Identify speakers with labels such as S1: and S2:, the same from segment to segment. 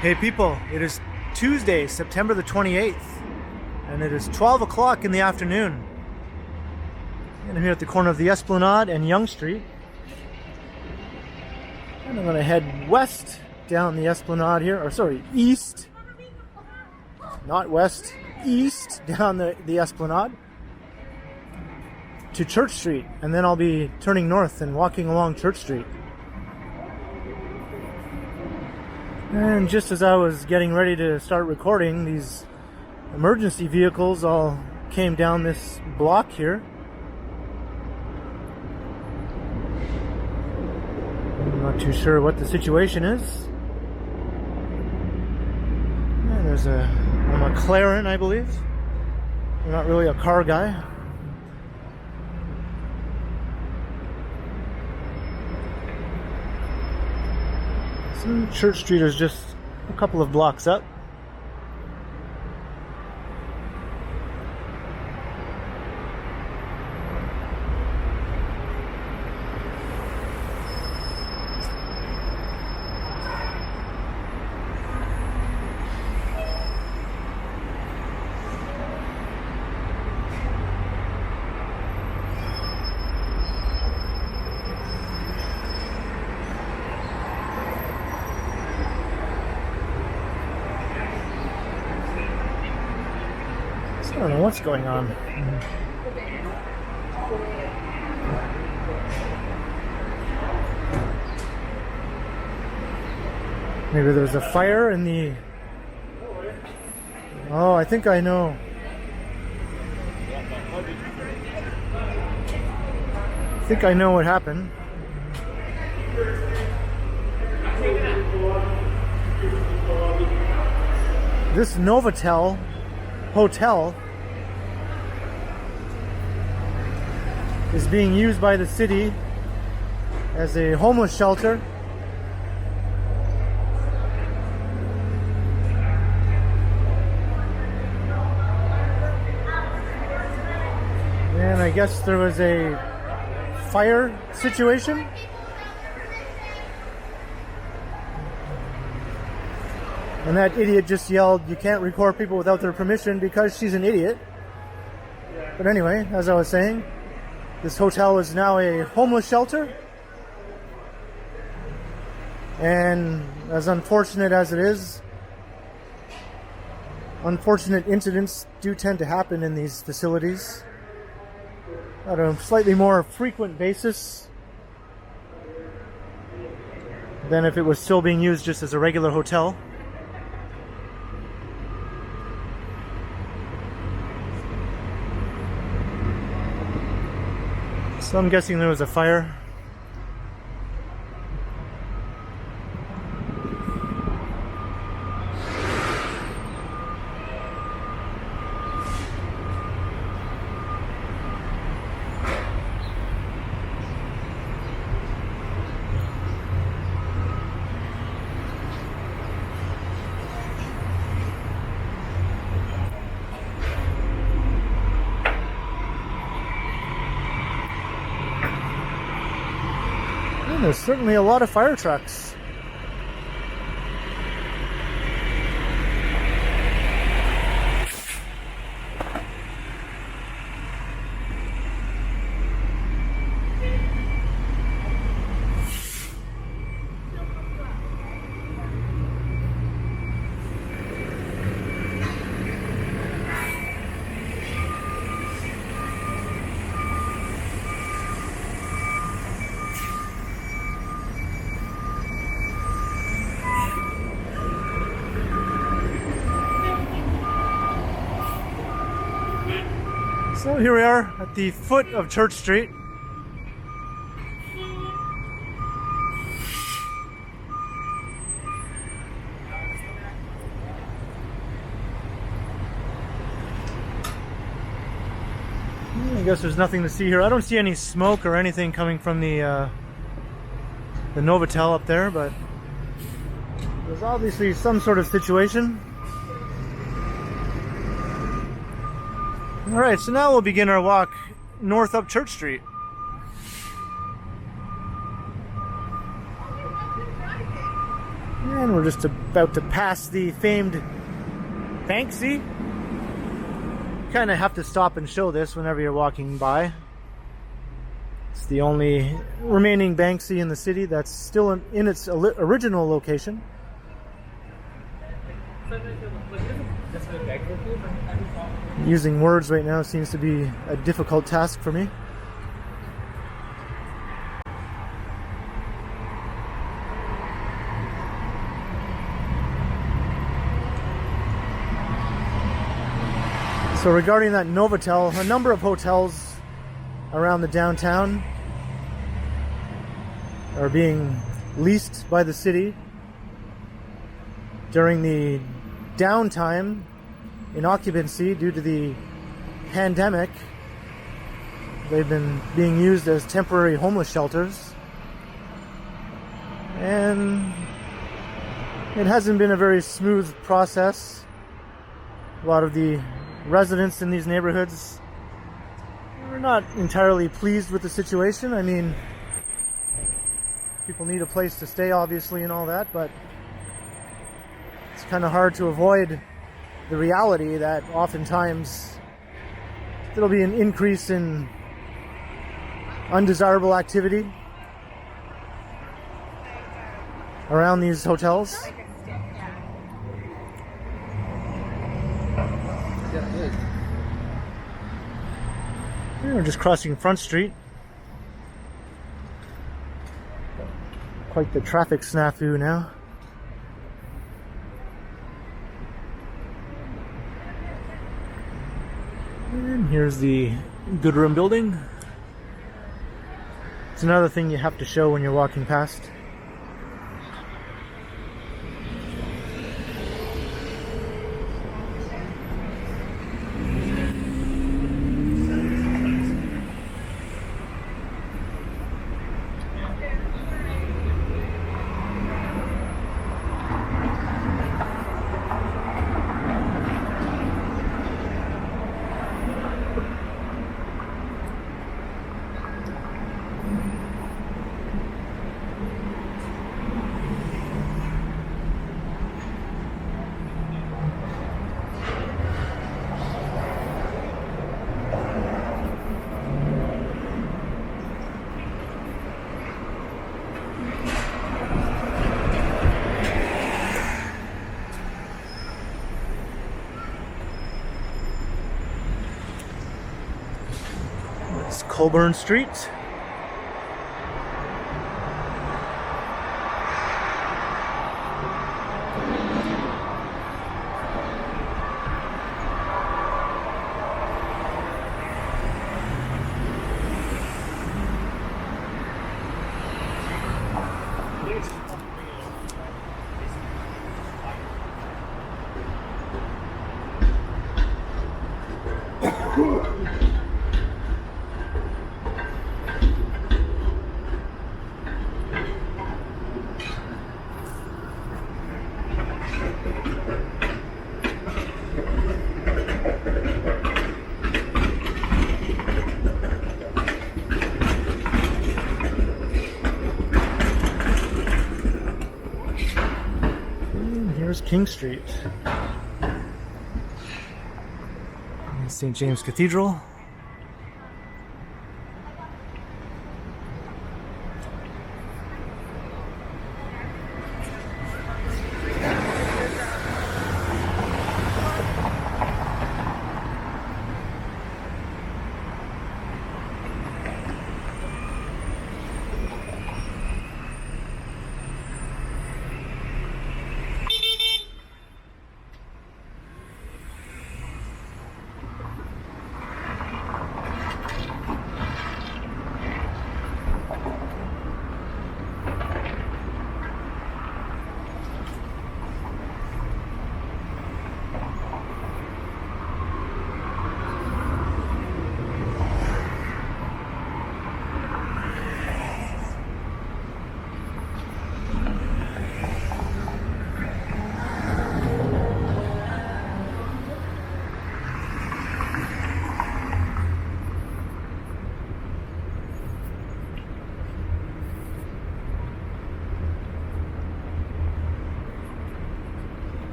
S1: Hey people, it is Tuesday, September the 28th, and it is 12 o'clock in the afternoon. And I'm here at the corner of the Esplanade and Yonge Street. And I'm going to head west down the Esplanade here, or sorry, east. Not west, east down the Esplanade to Church Street. And then I'll be turning north and walking along Church Street. And just as I was getting ready to start recording, these emergency vehicles all came down this block here. I'm not too sure what the situation is. And there's a McLaren, I believe. I'm not really a car guy. Church Street is just a couple of blocks up. I don't know what's going on. Maybe there's a fire in the... Oh, I think I know. I think I know what happened. This Novotel hotel is being used by the city as a homeless shelter. And I guess there was a fire situation. And that idiot just yelled, "You can't record people without their permission," because she's an idiot. But anyway, as I was saying, this hotel is now a homeless shelter. And as unfortunate as it is, unfortunate incidents do tend to happen in these facilities at a slightly more frequent basis than if it was still being used just as a regular hotel. So I'm guessing there was a fire. There's certainly a lot of fire trucks. So here we are at the foot of Church Street. I guess there's nothing to see here. I don't see any smoke or anything coming from the Novotel up there, but there's obviously some sort of situation. Alright, so now we'll begin our walk north up Church Street. And We're just about to pass the famed Banksy. Kind of have to stop and show this whenever you're walking by. It's the only remaining Banksy in the city that's still in its original location. Using words right now seems to be a difficult task for me. So regarding that Novotel, a number of hotels around the downtown are being leased by the city. During the downtime in occupancy due to the pandemic, they've been being used as temporary homeless shelters. And it hasn't been a very smooth process. A lot of the residents in these neighborhoods are not entirely pleased with the situation. I mean, people need a place to stay, obviously, and all that, but it's kind of hard to avoid the reality that oftentimes there'll be an increase in undesirable activity around these hotels. We're just crossing Front Street. Quite the traffic snafu now. And here's the Goodroom building. It's another thing you have to show when you're walking past. Colburn Street. Here's King Street. St. James Cathedral.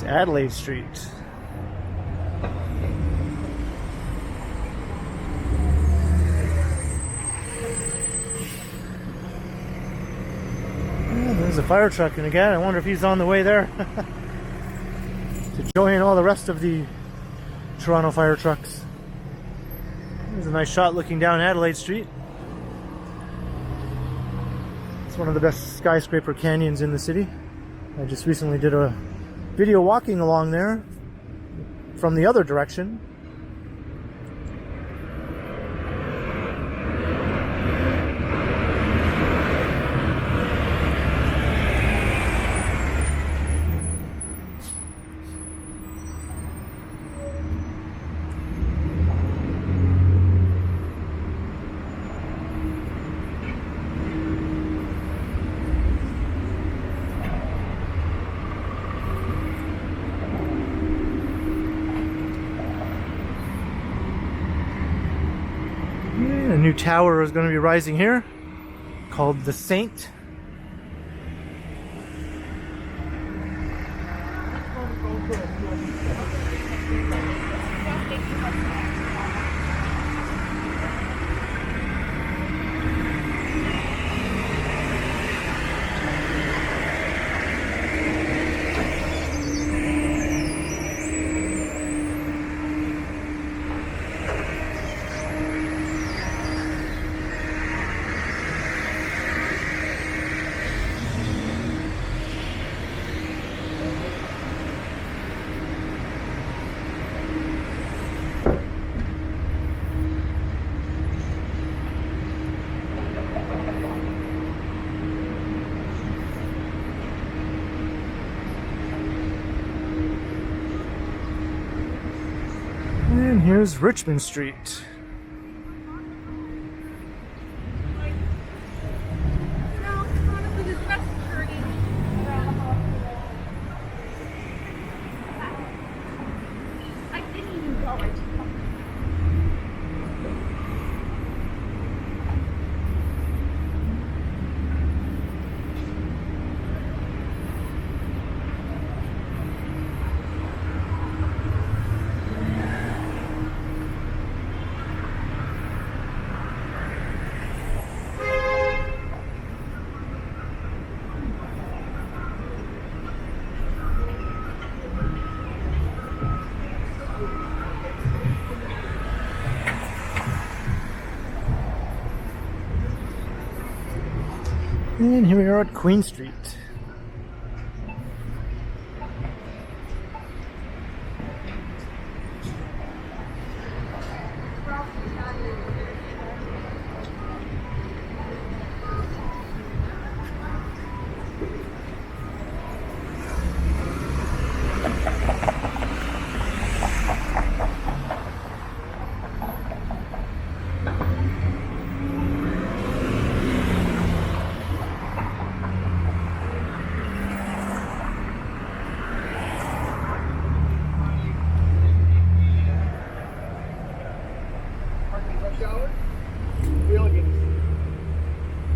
S1: Adelaide Street. There's a fire truck, and again, I wonder if he's on the way there to join all the rest of the Toronto fire trucks. There's a nice shot looking down Adelaide Street. It's one of the best skyscraper canyons in the city. I just recently did a video walking along there from the other direction. A new tower is going to be rising here called the Saint. And here's Richmond Street. And here we are at Queen Street.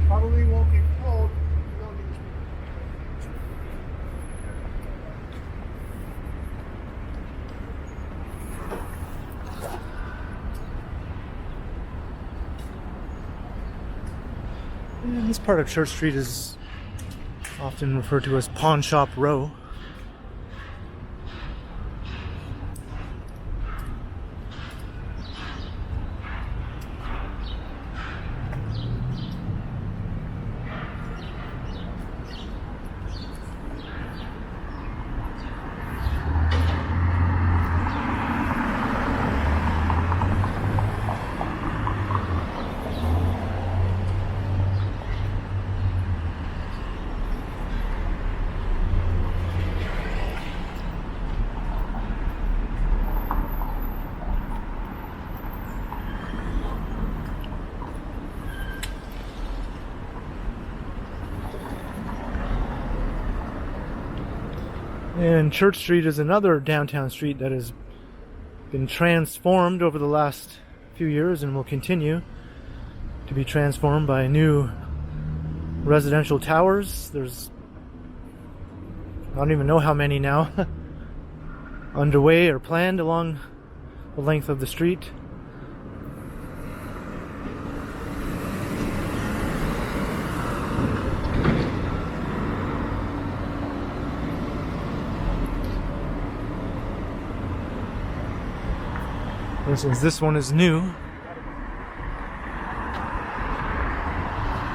S2: Probably won't get cold.
S1: And this part of Church Street is often referred to as Pawn Shop Row. And Church Street is another downtown street that has been transformed over the last few years and will continue to be transformed by new residential towers. There's, I don't even know how many now. underway or planned along the length of the street. For instance, this one is new.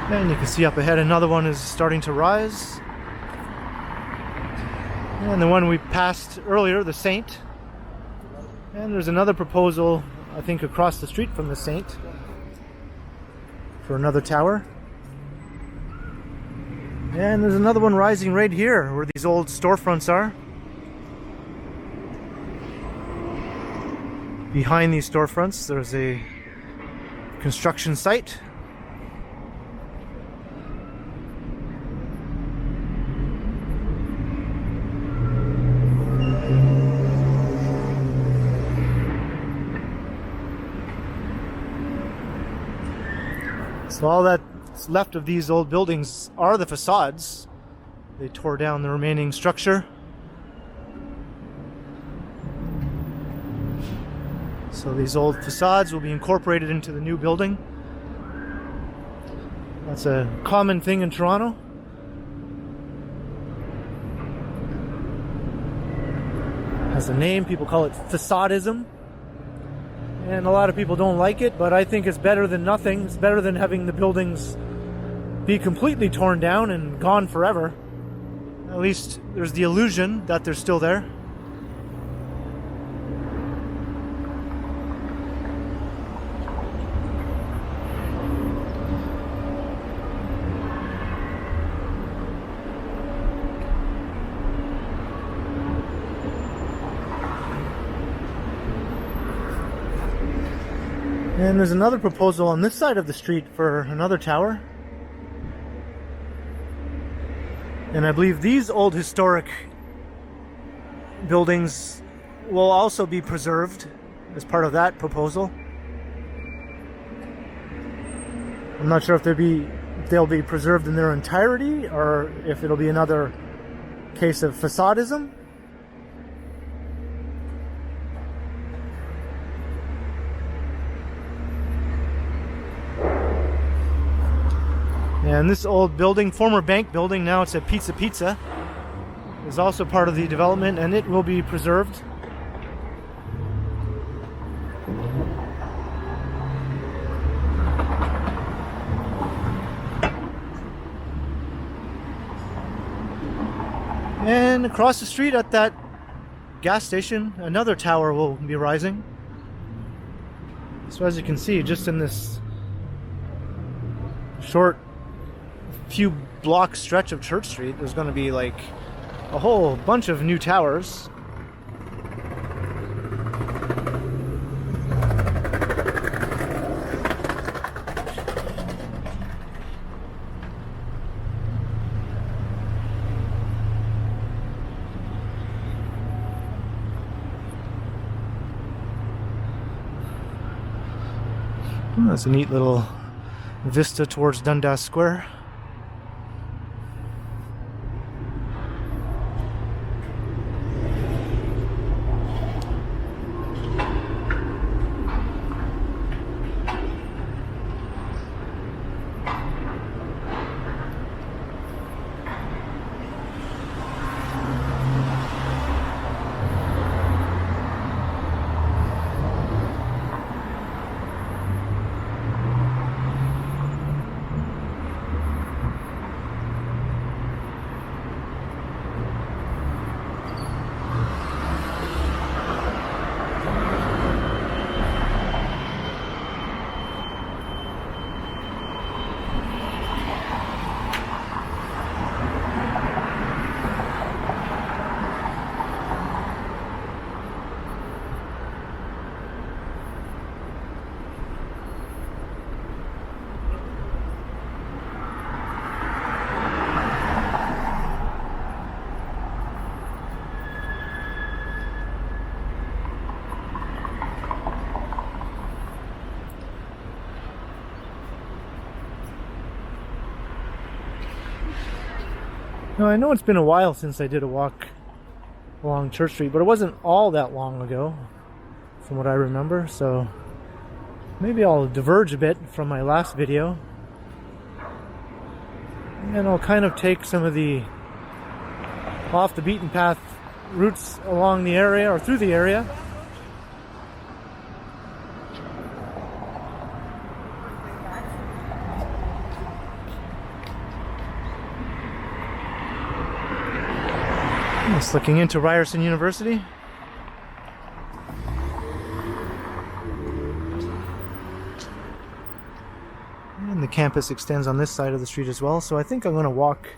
S1: And you can see up ahead another one is starting to rise. And the one we passed earlier, the Saint. And there's another proposal, I think, across the street from the Saint for another tower. And there's another one rising right here where these old storefronts are. Behind these storefronts, there's a construction site. So all that's left of these old buildings are the facades. They tore down the remaining structure. So these old facades will be incorporated into the new building. That's a common thing in Toronto. Has a name, people call it facadism. And a lot of people don't like it, but I think it's better than nothing. It's better than having the buildings be completely torn down and gone forever. At least there's the illusion that they're still there. And there's another proposal on this side of the street for another tower. And I believe these old historic buildings will also be preserved as part of that proposal. I'm not sure if they'll be preserved in their entirety or if it'll be another case of facadism. And this old building, former bank building, now it's a Pizza, is also part of the development, and it will be preserved. And across the street at that gas station, another tower will be rising. So as you can see, just in this short few block stretch of Church Street, there's going to be like a whole bunch of new towers. That's a neat little vista towards Dundas Square. Now, I know it's been a while since I did a walk along Church Street, but it wasn't all that long ago from what I remember, so maybe I'll diverge a bit from my last video and I'll kind of take some of the off the beaten path routes along the area or through the area. Just looking into Ryerson University. And the campus extends on this side of the street as well, so I think I'm going to walk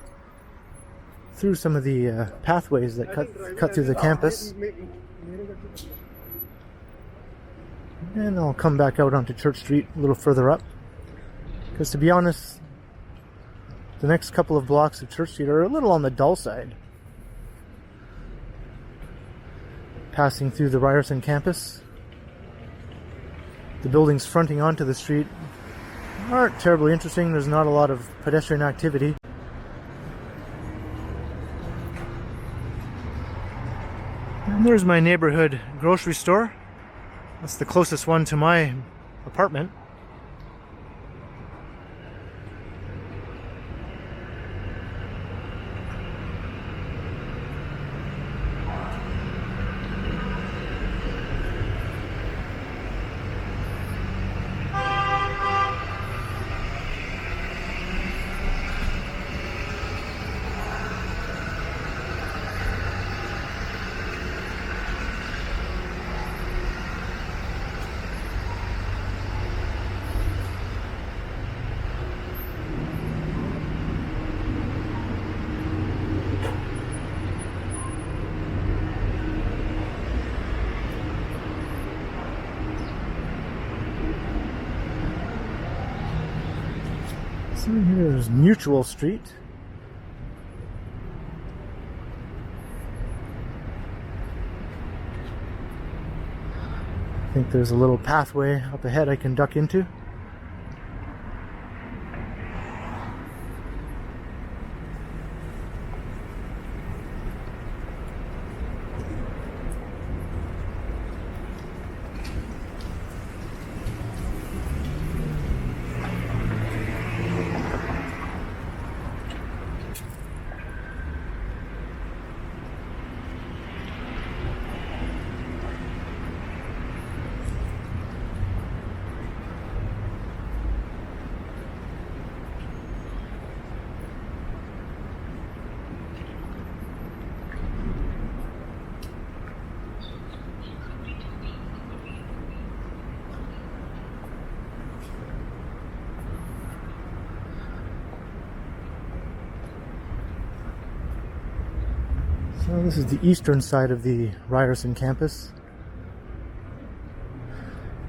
S1: through some of the pathways that cut through the campus. And I'll come back out onto Church Street a little further up. Because to be honest, the next couple of blocks of Church Street are a little on the dull side. Passing through the Ryerson campus. The buildings fronting onto the street aren't terribly interesting. There's not a lot of pedestrian activity. And there's my neighborhood grocery store. That's the closest one to my apartment. So here's Mutual Street. I think there's a little pathway up ahead I can duck into. So this is the eastern side of the Ryerson campus.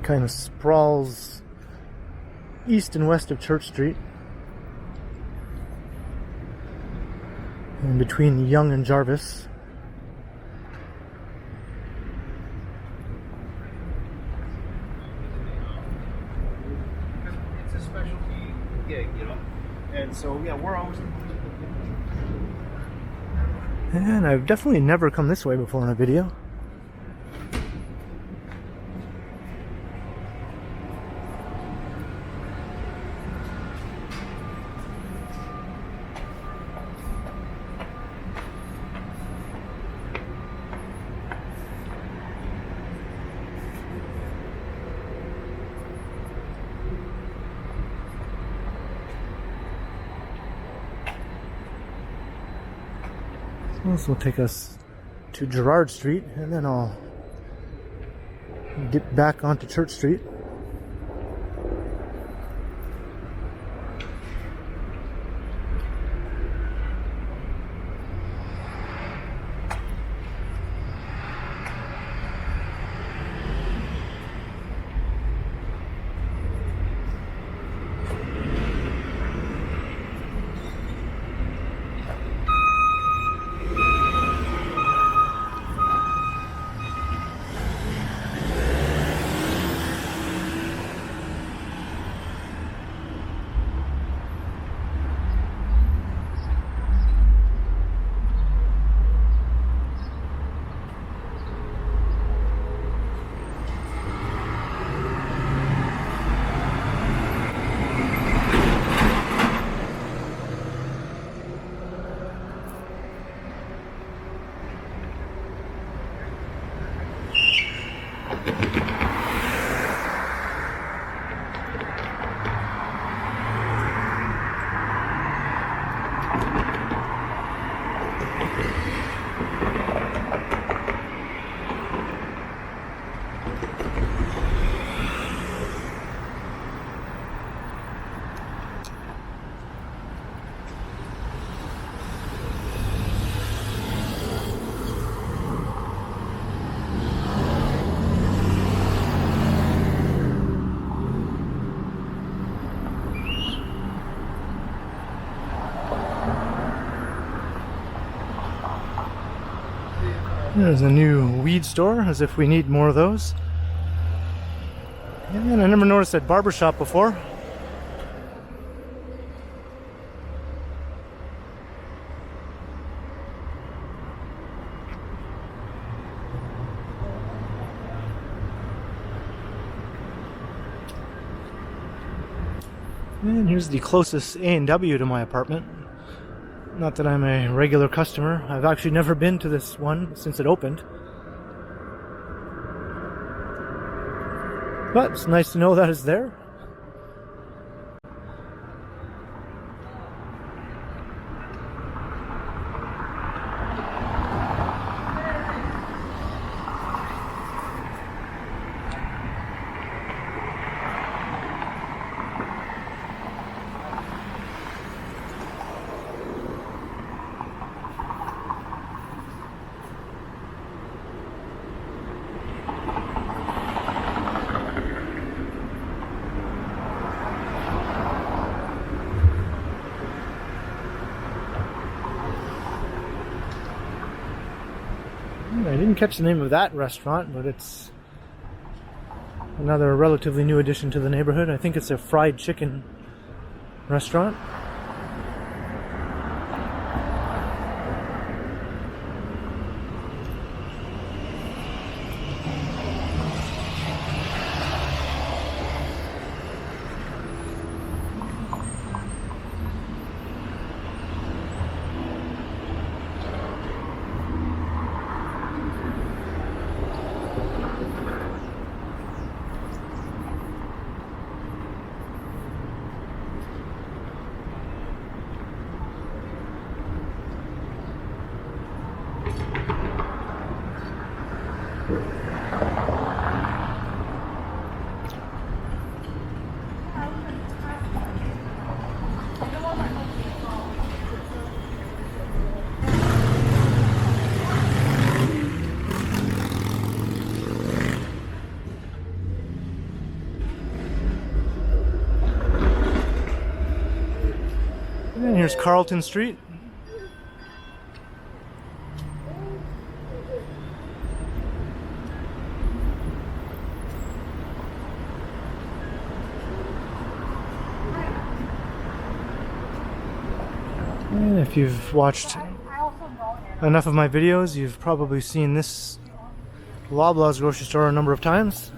S1: Kind of sprawls east and west of Church Street. In between Yonge and Jarvis.
S2: It's a specialty gig, you know? And so, yeah, we're always...
S1: And I've definitely never come this way before in a video. This will take us to Gerrard Street, and then I'll dip back onto Church Street. There's a new weed store, as if we need more of those. And I never noticed that barber shop before. And here's the closest A&W to my apartment. Not that I'm a regular customer. I've actually never been to this one since it opened. But it's nice to know that it's there. I didn't catch the name of that restaurant, but it's another relatively new addition to the neighborhood. I think it's a fried chicken restaurant. And here's Carlton Street. And if you've watched enough of my videos, you've probably seen this Loblaws grocery store a number of times.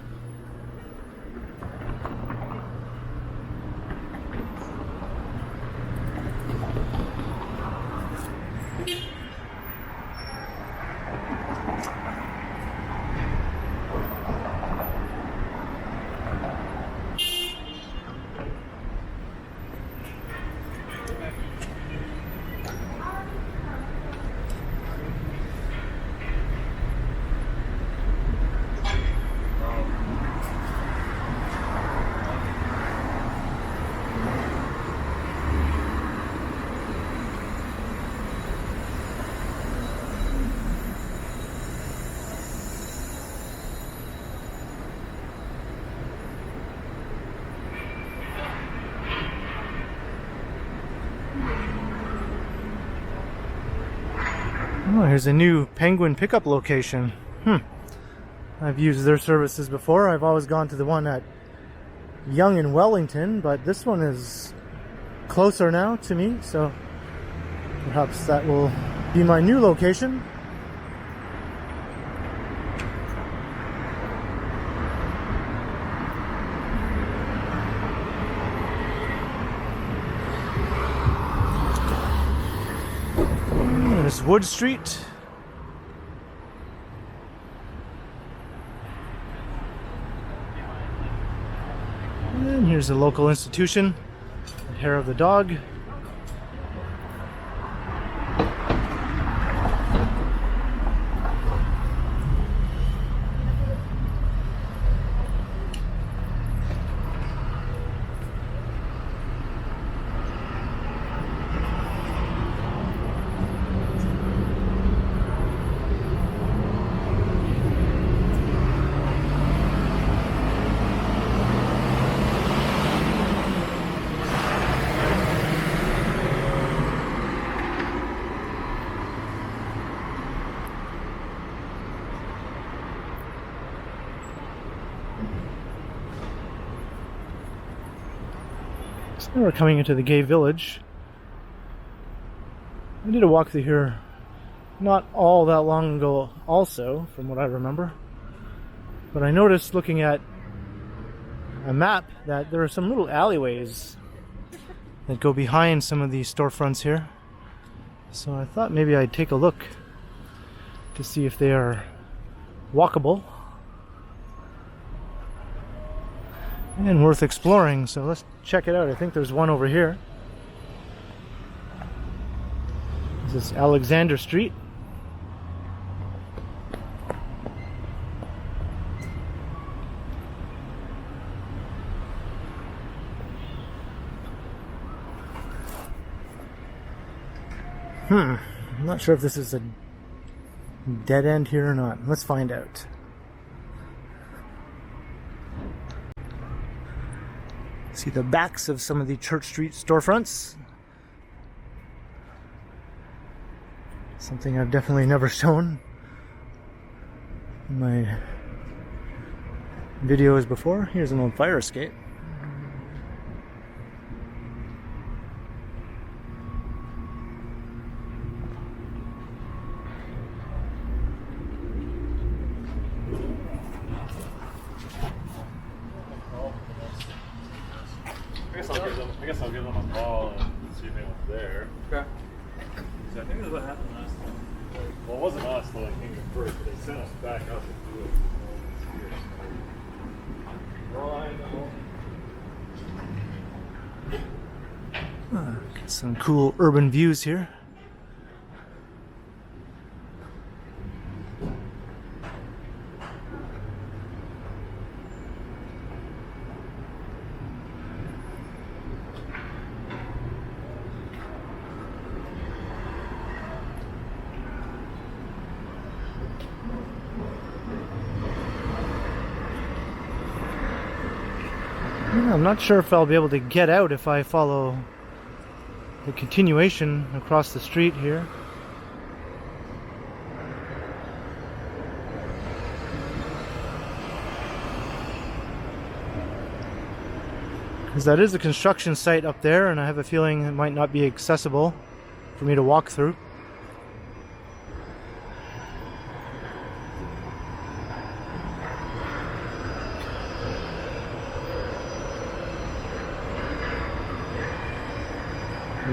S1: Oh, here's a new Penguin pickup location. I've used their services before. I've always gone to the one at Yonge and Wellington, but this one is closer now to me, so perhaps that will be my new location. There's Wood Street. And here's a local institution, the Hair of the Dog. So now we're coming into the gay village. I did a walk through here not all that long ago also, from what I remember. But I noticed looking at a map that there are some little alleyways that go behind some of these storefronts here. So I thought maybe I'd take a look to see if they are walkable and worth exploring. So let's check it out. I think there's one over here. This is Alexander Street. I'm not sure if this is a dead end here or not. Let's find out. See the backs of some of the Church Street storefronts. Something I've definitely never shown in my videos before. Here's an old fire escape.
S3: I guess I'll give them a call and see if anyone's there.
S2: Okay.
S3: So I think that's what happened last time. Well, it wasn't us that came in first, but they sent us back up to do it. Well, I know.
S1: Got some cool urban views here. I'm not sure if I'll be able to get out if I follow the continuation across the street here. Because that is a construction site up there, and I have a feeling it might not be accessible for me to walk through.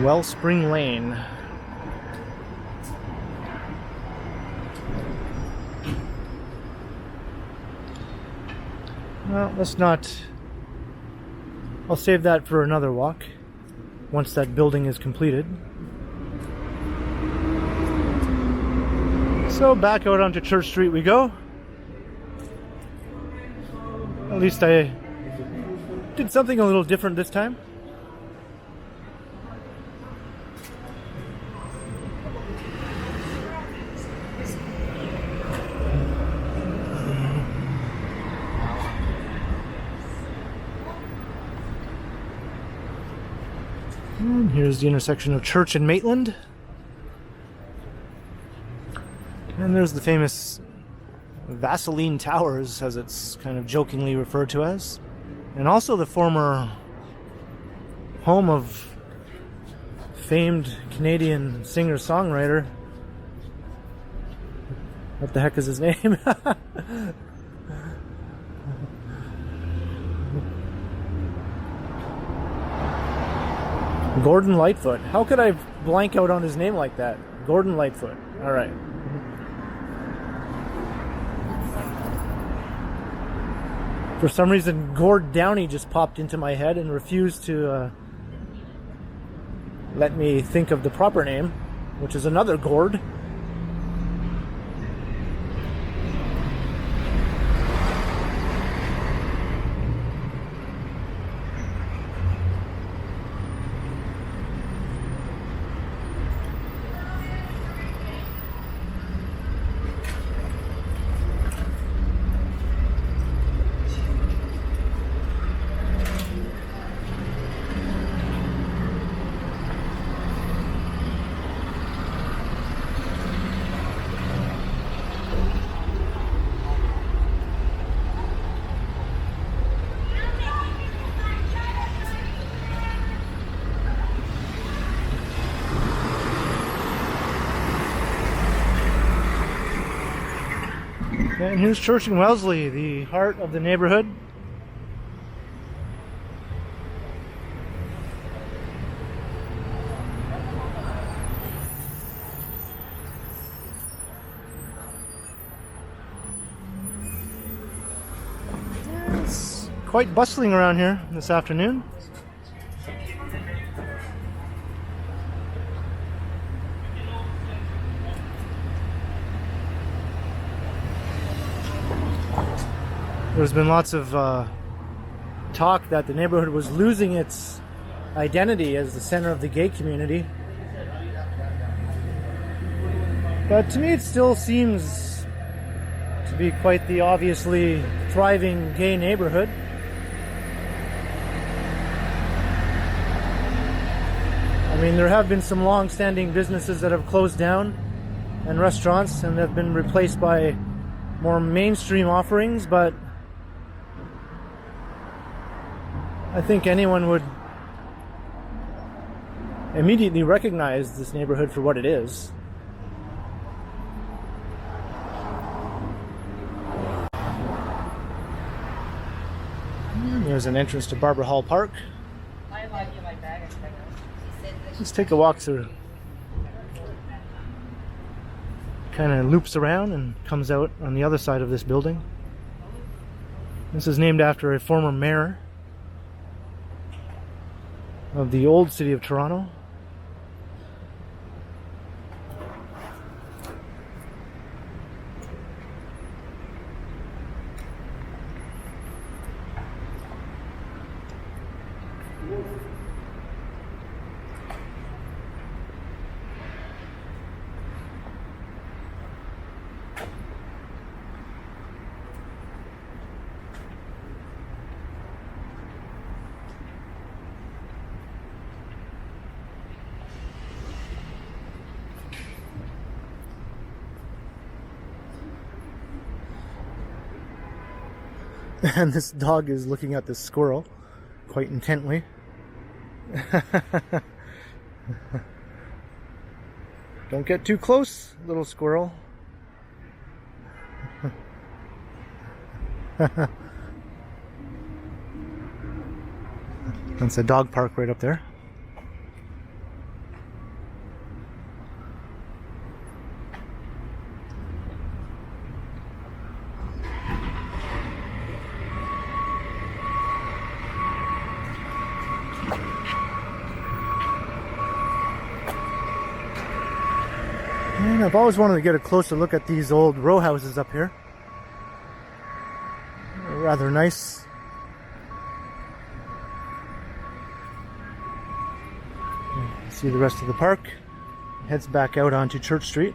S1: Wellspring Lane. Well, let's not... I'll save that for another walk once that building is completed. So back out onto Church Street we go. At least I did something a little different this time. And here's the intersection of Church and Maitland. And there's the famous Vaseline Towers, as it's kind of jokingly referred to as. And also the former home of famed Canadian singer-songwriter. What the heck is his name? Gordon Lightfoot. How could I blank out on his name like that? Gordon Lightfoot. All right. For some reason, Gord Downey just popped into my head and refused to let me think of the proper name, which is another Gord. And here's Church-Wellesley, the heart of the neighborhood. It's quite bustling around here this afternoon. There's been lots of talk that the neighborhood was losing its identity as the center of the gay community. But to me it still seems to be quite the obviously thriving gay neighborhood. I mean, there have been some long-standing businesses that have closed down and restaurants and have been replaced by more mainstream offerings, but I think anyone would immediately recognize this neighborhood for what it is. There's an entrance to Barber Hall Park. Let's take a walk through. Kind of loops around and comes out on the other side of this building. This is named after a former mayor of the old city of Toronto. And this dog is looking at this squirrel quite intently. Don't get too close, little squirrel. That's a dog park right up there. And I've always wanted to get a closer look at these old row houses up here. They're rather nice. See the rest of the park. Heads back out onto Church Street.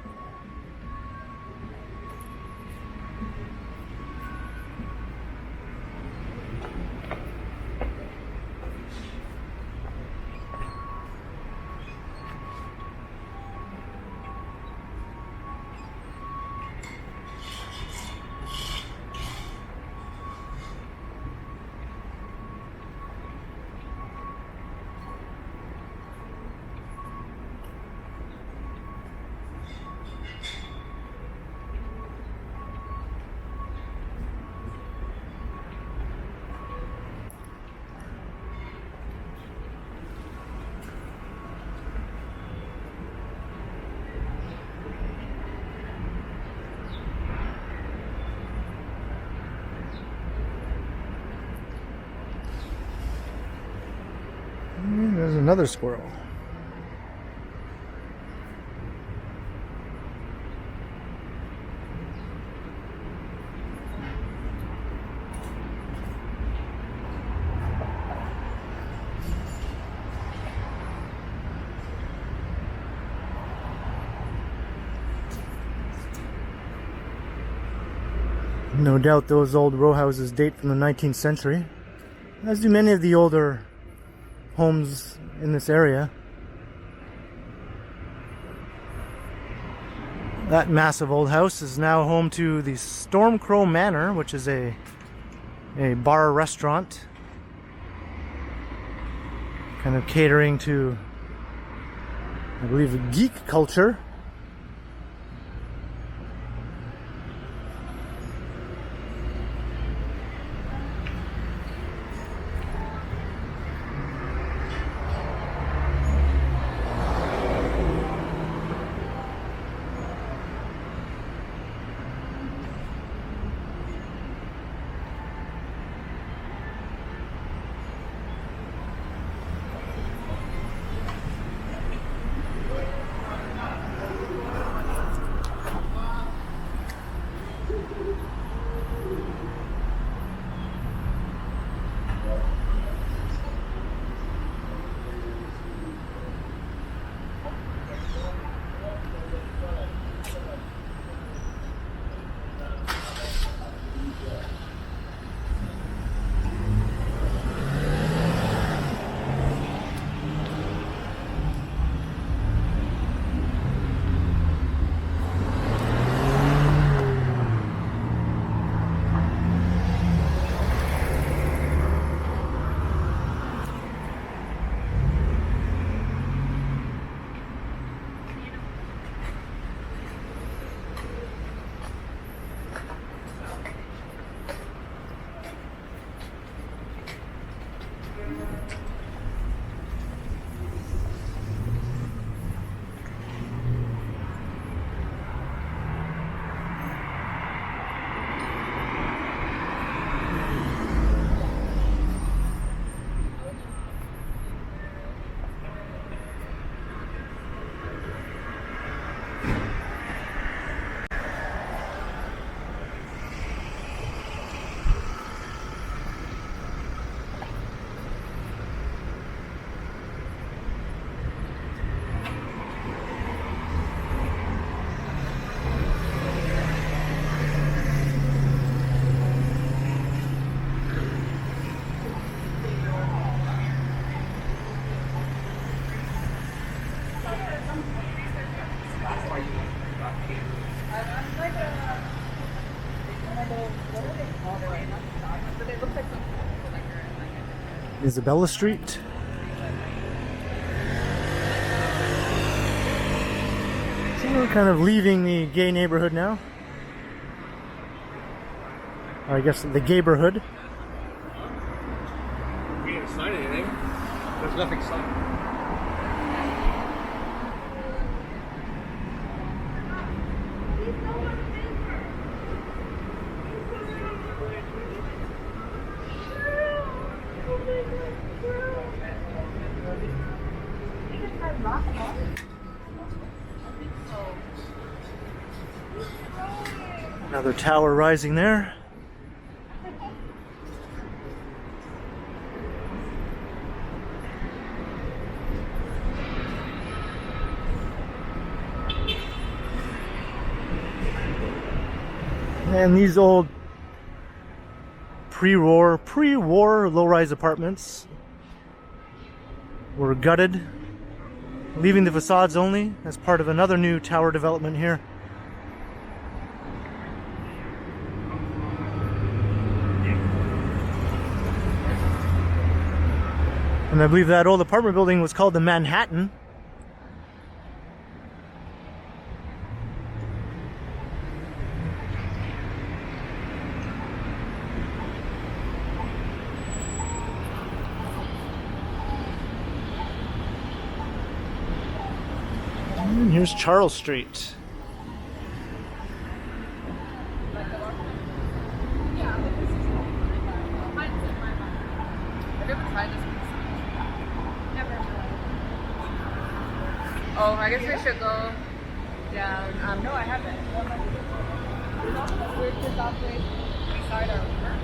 S1: And there's another squirrel. No doubt those old row houses date from the 19th century, as do many of the older homes in this area. That massive old house is now home to the Stormcrow Manor, which is a bar restaurant, kind of catering to, I believe, geek culture. Isabella Street. So we're kind of leaving the gay neighborhood now. Or I guess the gayborhood.
S2: We didn't sign anything. There's nothing signed.
S1: Another tower rising there. And these old pre-war low-rise apartments were gutted, leaving the facades only as part of another new tower development here. And I believe that old apartment building was called the Manhattan. And here's Charles Street.
S4: Oh, I guess we should go down. No, I haven't. We're just off beside our river.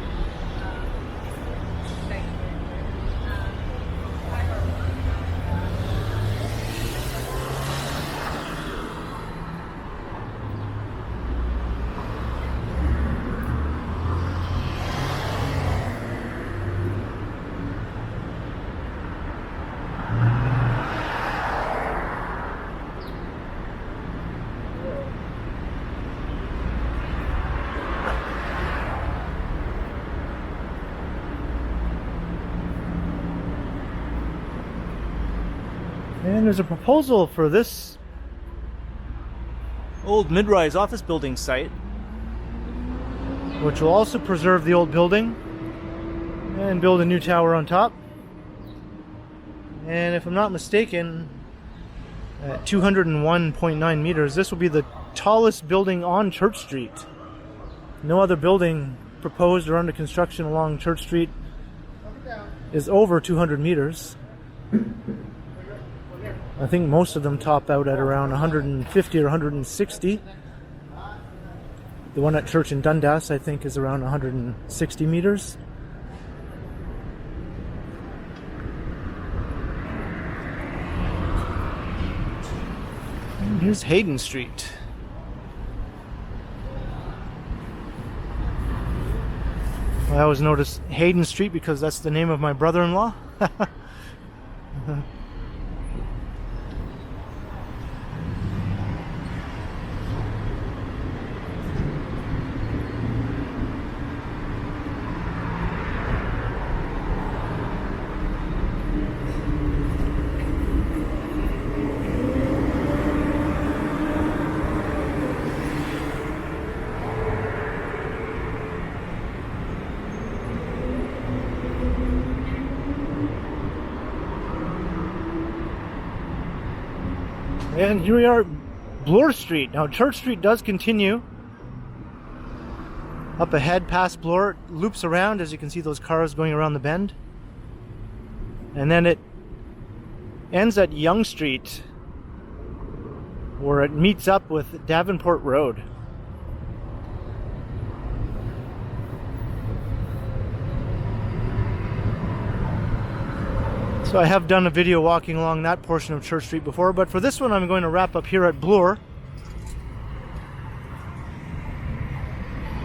S1: And there's a proposal for this old mid-rise office building site, which will also preserve the old building and build a new tower on top. And if I'm not mistaken, at 201.9 meters, this will be the tallest building on Church Street. No other building proposed or under construction along Church Street is over 200 meters. I think most of them top out at around 150 or 160. The one at Church in Dundas, I think, is around 160 meters. And here's Hayden Street. I always notice Hayden Street because that's the name of my brother-in-law. And here we are at Bloor Street. Now Church Street does continue up ahead past Bloor, it loops around, as you can see those cars going around the bend. And then it ends at Yonge Street, where it meets up with Davenport Road. So I have done a video walking along that portion of Church Street before, but for this one I'm going to wrap up here at Bloor.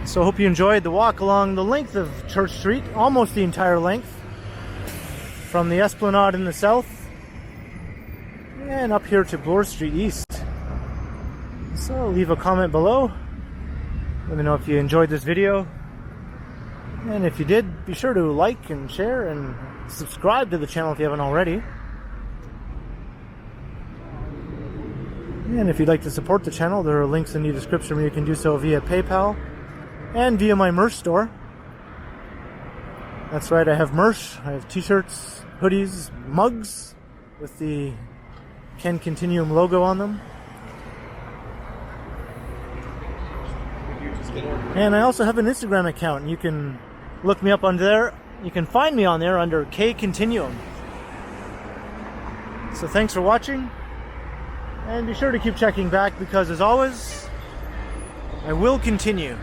S1: So I hope you enjoyed the walk along the length of Church Street, almost the entire length, from the Esplanade in the south and up here to Bloor Street East. So leave a comment below. Let me know if you enjoyed this video. And if you did, be sure to like and share and subscribe to the channel if you haven't already. And if you'd like to support the channel, there are links in the description where you can do so via PayPal and via my merch store. That's right, I have merch. I have t-shirts, hoodies, mugs with the Can Continuum logo on them. And I also have an Instagram account, and you can look me up on there. You can find me on there under K Continuum. So thanks for watching, and be sure to keep checking back because, as always, I will continue.